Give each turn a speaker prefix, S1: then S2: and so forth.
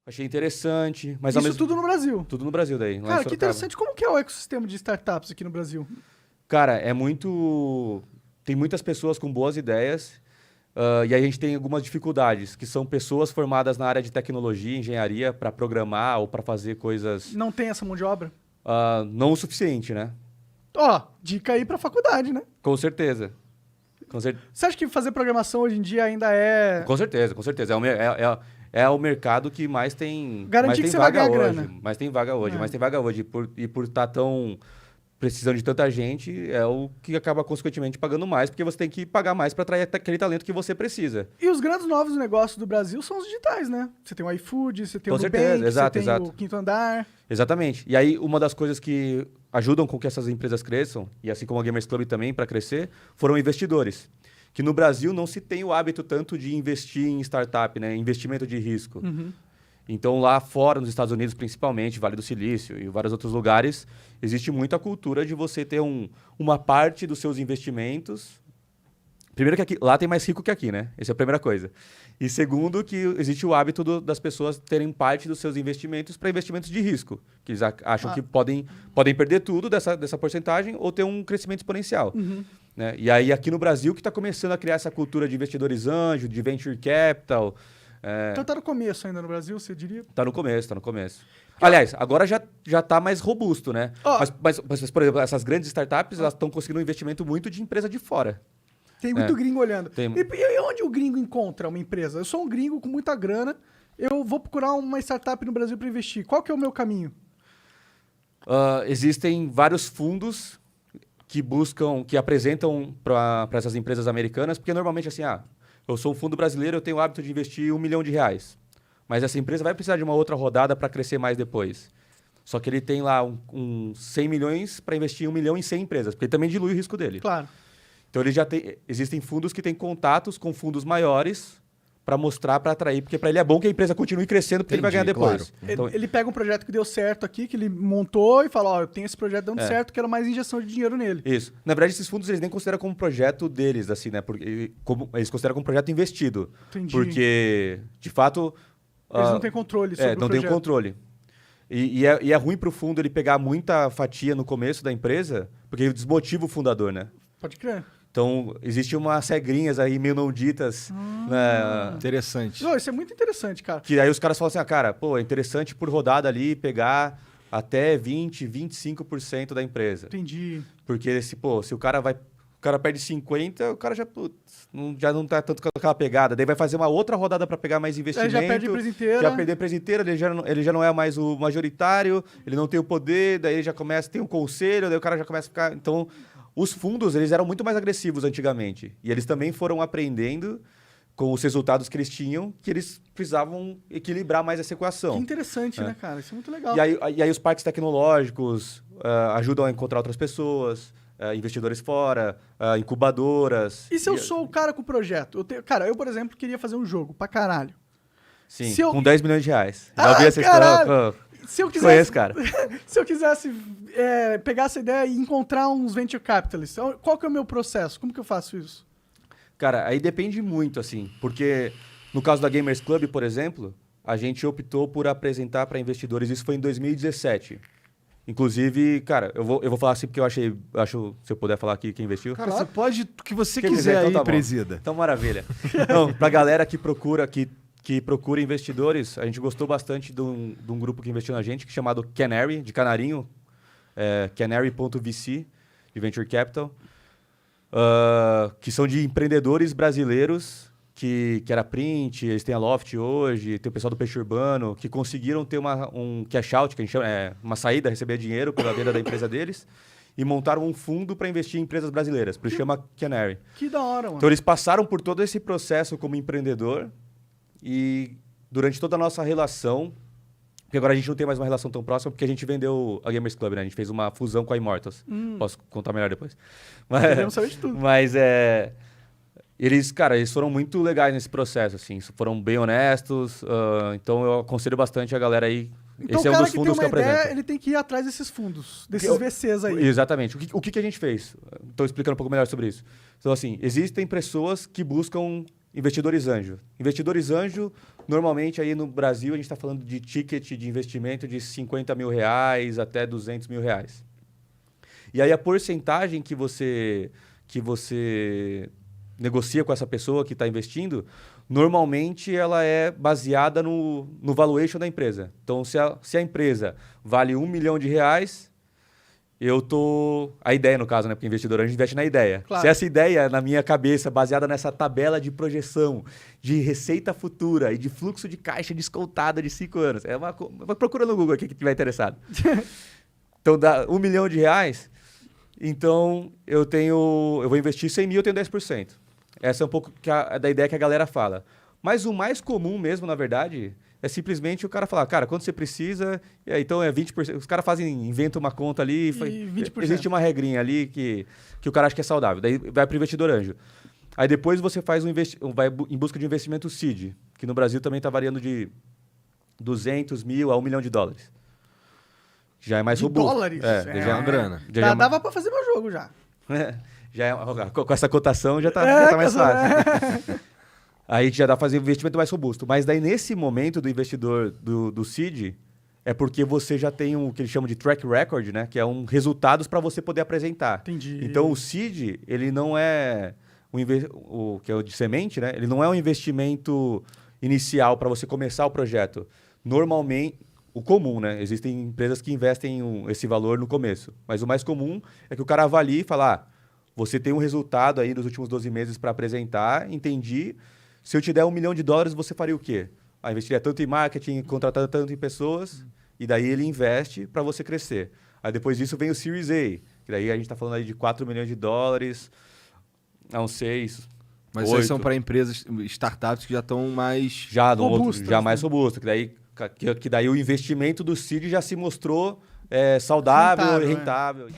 S1: Achei interessante, mas ao
S2: Isso
S1: mesmo...
S2: tudo no Brasil.
S1: Tudo no Brasil daí, lá em
S2: Cara, que
S1: Sorocaba.
S2: interessante. Como que é o ecossistema de startups aqui no Brasil?
S1: Cara, é muito... Tem muitas pessoas com boas ideias, e aí a gente tem algumas dificuldades, que são pessoas formadas na área de tecnologia, engenharia, para programar ou para fazer coisas
S2: Não tem essa mão de obra?
S1: não o suficiente, né?
S2: Ó, dica aí pra faculdade, né?
S1: Com certeza. Com, cer
S2: Você acha que fazer programação hoje em dia ainda é...
S1: com certeza, com certeza. É o mercado que mais tem,
S2: Garantir que
S1: mais tem
S2: você vai
S1: vaga
S2: ganhar
S1: hoje.
S2: grana.
S1: Mais tem vaga hoje,
S2: É.
S1: mais tem vaga hoje. E por estar tão precisando de tanta gente, é o que acaba, consequentemente, pagando mais, porque você tem que pagar mais para atrair aquele talento que você precisa.
S2: E os grandes novos negócios do Brasil são os digitais, né? Você tem o iFood, você tem
S1: Com
S2: o
S1: certeza,
S2: Nubank,
S1: exato,
S2: você tem
S1: exato.
S2: o Quinto Andar.
S1: Exatamente. E aí, uma das coisas que ajudam com que essas empresas cresçam, e assim como a Gamers Club também, para crescer, foram investidores. Que no Brasil não se tem o hábito tanto de investir em startup, né? Investimento de risco. Então, lá fora, nos Estados Unidos, principalmente, Vale do Silício e vários outros lugares, existe muita cultura de você ter uma parte dos seus investimentos. Primeiro que aqui, lá tem mais rico que aqui, né? Essa é a primeira coisa. E segundo, que existe o hábito das pessoas terem parte dos seus investimentos para investimentos de risco. Que eles acham que podem perder tudo dessa porcentagem ou ter um crescimento exponencial. Né? E aí, aqui no Brasil, que está começando a criar essa cultura de investidores anjo, de venture capital.
S2: Então tá no começo ainda no Brasil, você diria?
S1: Tá no começo, tá no começo. Aliás, agora já tá mais robusto, né?
S2: Ó.
S1: Mas, por exemplo, essas grandes startups, elas estão conseguindo um investimento muito de empresa de fora.
S2: Tem muito gringo olhando.
S1: Tem-
S2: E onde o gringo encontra uma empresa? Eu sou um gringo com muita grana, eu vou procurar uma startup no Brasil para investir. Qual que é o meu caminho?
S1: Existem vários fundos que apresentam para essas empresas americanas, porque normalmente assim, eu sou um fundo brasileiro, eu tenho o hábito de investir R$1 milhão. Mas essa empresa vai precisar de uma outra rodada para crescer mais depois. Só que ele tem lá 100 milhões para investir 1 milhão em 100 empresas, porque ele também dilui o risco dele.
S2: Claro.
S1: Então existem fundos que têm contatos com fundos maiores para mostrar, para atrair, porque para ele é bom que a empresa continue crescendo, porque ele vai ganhar
S3: Entendi,
S1: depois.
S3: claro.
S1: Então,
S2: Ele pega um projeto que deu certo aqui, que ele montou e fala, ó, eu tenho esse projeto dando certo, quero mais injeção de dinheiro nele.
S1: isso. Na verdade, esses fundos eles nem consideram como projeto deles, assim, né? Eles consideram como projeto investido.
S2: Entendi.
S1: Porque, de fato...
S2: Eles não têm controle sobre o
S1: não tem
S2: projeto.
S1: controle. E é ruim para o fundo ele pegar muita fatia no começo da empresa, porque desmotiva o fundador, né?
S2: Pode crer.
S1: Então, existem umas regrinhas aí meio não ditas, né?
S3: Interessante.
S2: Não, isso é muito interessante, cara.
S1: Que aí os caras falam assim, cara, é interessante por rodada ali pegar até 20, 25% da empresa.
S2: Entendi.
S1: Porque se o cara perde 50, o cara já não tá tanto com aquela pegada. Daí vai fazer uma outra rodada para pegar mais investimento.
S2: Já perde a empresa inteira.
S1: Já perdeu a empresa inteira, ele já não é mais o majoritário, ele não tem o poder, daí ele já começa, tem um conselho, daí o cara já começa a ficar... Então, os fundos, eles eram muito mais agressivos antigamente. E eles também foram aprendendo com os resultados que eles tinham, que eles precisavam equilibrar mais essa equação.
S2: Que interessante, né, cara? Isso é muito legal.
S1: E aí os parques tecnológicos ajudam a encontrar outras pessoas, investidores fora, incubadoras.
S2: E se eu sou o cara com o projeto? Cara, eu, por exemplo, queria fazer um jogo pra caralho.
S1: Sim,
S2: se eu-
S1: com 10 milhões de reais.
S2: Ah,
S1: Já ouvi essa
S2: caralho!
S1: história?
S2: Se eu
S1: Conheço,
S2: quisesse,
S1: cara.
S2: se eu quisesse pegar essa ideia e encontrar uns venture capitalists, qual que é o meu processo? Como que eu faço isso?
S1: Cara, aí depende muito, assim, porque no caso da Gamers Club, por exemplo, a gente optou por apresentar para investidores, isso foi em 2017. Inclusive, cara, eu vou falar assim porque acho, se eu puder falar aqui quem investiu.
S3: Cara, você pode o que você
S1: Quer
S3: quiser
S1: dizer,
S3: aí,
S1: tá bom.
S3: presida.
S1: Então, maravilha. Não, pra galera que procura investidores, a gente gostou bastante de um grupo que investiu na gente, que é chamado Canary, de canarinho, canary.vc, de Venture Capital, que são de empreendedores brasileiros, que era Print, eles têm a Loft hoje, tem o pessoal do Peixe Urbano, que conseguiram ter um cash out, que a gente chama, uma saída, receber dinheiro pela venda da empresa deles, e montaram um fundo para investir em empresas brasileiras, por isso chama Canary.
S2: Que da hora, mano.
S1: Então, eles passaram por todo esse processo como empreendedor e durante toda a nossa relação, porque agora a gente não tem mais uma relação tão próxima, porque a gente vendeu a Gamers Club, né? A gente fez uma fusão com a Immortals. Posso contar melhor depois.
S2: Queremos saber de tudo.
S1: Mas eles foram muito legais nesse processo, assim. Foram bem honestos. Então, eu aconselho bastante a galera aí.
S2: Então,
S1: Esse é
S2: o
S1: um
S2: cara
S1: dos
S2: que tem
S1: fundos
S2: uma
S1: que eu
S2: ideia,
S1: apresento.
S2: ele tem que ir atrás desses fundos, desses
S1: Eu-
S2: VCs aí.
S1: Exatamente. O que a gente fez? Estou explicando um pouco melhor sobre isso. Então, assim, existem pessoas que buscam investidores anjo. Investidores anjo Normalmente, aí no Brasil, a gente está falando de ticket de investimento de R$50 mil até R$200 mil. E aí a porcentagem que você negocia com essa pessoa que está investindo, normalmente ela é baseada no valuation da empresa. Então, se a empresa vale R$1 milhão, a ideia, no caso, né? Porque investidor, a gente investe na ideia.
S2: Claro.
S1: Se essa ideia, na minha cabeça, baseada nessa tabela de projeção de receita futura e de fluxo de caixa descontada de 5 anos, procura no Google aqui que tiver interessado. Então, dá R$1 milhão. Então, eu vou investir 100 mil, eu tenho 10%. Essa é um pouco da ideia que a galera fala. Mas o mais comum mesmo, na verdade, é simplesmente o cara falar, cara, quanto você precisa, então é 20%. Os caras inventam uma conta ali,
S2: 20%.
S1: Existe uma regrinha ali que o cara acha que é saudável. Daí vai para o investidor anjo. Aí depois você faz vai em busca de investimento seed, que no Brasil também está variando de 200 mil a $1 milhão. Já é mais robusto.
S2: Dólares?
S3: Já é uma grana.
S2: Dava pra fazer meu jogo já.
S1: Com essa cotação já tá mais fácil. Aí já dá pra fazer um investimento mais robusto. Mas daí, nesse momento do investidor do seed, é porque você já tem o que eles chamam de track record, né? Que é resultados para você poder apresentar.
S2: Entendi.
S1: Então, o seed, ele não é que é o de semente, né? Ele não é um investimento inicial para você começar o projeto. Normalmente, o comum, né? Existem empresas que investem esse valor no começo. Mas o mais comum é que o cara avalie e fala, você tem um resultado aí nos últimos 12 meses para apresentar, entendi. Se eu te der $1 milhão, você faria o quê? Investiria tanto em marketing, contratar tanto em pessoas, e daí ele investe para você crescer. Aí depois disso vem o Series A, que daí a gente está falando aí de $4 milhões, a uns 6,
S3: Mas
S1: 8.
S3: isso são para empresas, startups que já estão mais...
S1: Mais robustas, que daí o investimento do seed já se mostrou saudável e rentável.